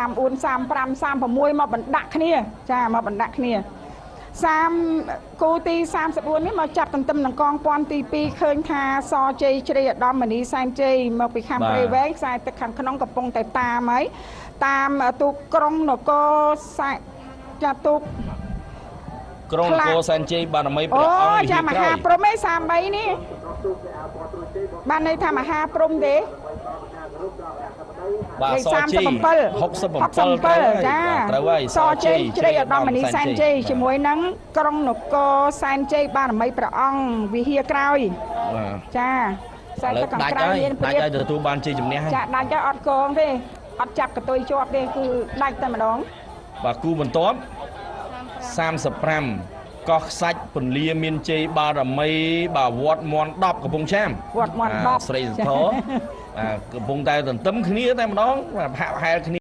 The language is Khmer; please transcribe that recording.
34 35 36មកបណ្ដាក់គ្នាចាមកបណ្ដាក់គ្នាគូទី34នេះមកចាប់ទន្ទឹមនឹងកងពាន់ទី2ឃើញថាសជ័យជ្រៃឧត្តមមនីសែនជ័យមកពីខាងព្រៃវែងខ្សែទឹកខាងក្នុងកំពុងតែតាមហើយតាមទូកក្រុងនគរចាទូកក្រុងនគរសែនជ័យបារមីព្រះអង្គចាមហាព្រំឯ33នេះបានន័យថាមហាព្រំទេបាទសជ័យ67ត្រូវហើយសជ័យជ្រៃឧត្តមមនីសែនជ័យជាមួយនឹងក្រុងនគរសែនជ័យបារមីព្រះអង្គវិហារក្រោយចាខ្សែទឹកខាងក្រៅមានព្រាបដាច់ឲ្យទទួលបានជ័យជំនះចាដាច់ទៅអត់កងទេអត់ចាប់កតុយជាប់ទេគឺដាច់តែម្ដងបាទគូបន្ទាប់35កោះខ្សាច់ពន្លាមានជ័យបារមីបាទវត្តមន់10កំពង់ចាមវត្តមន់10ស្រីសន្ធរកំពុងតែទន្ទឹមគ្នាតែម្ដងហាក់ហែលគ្នា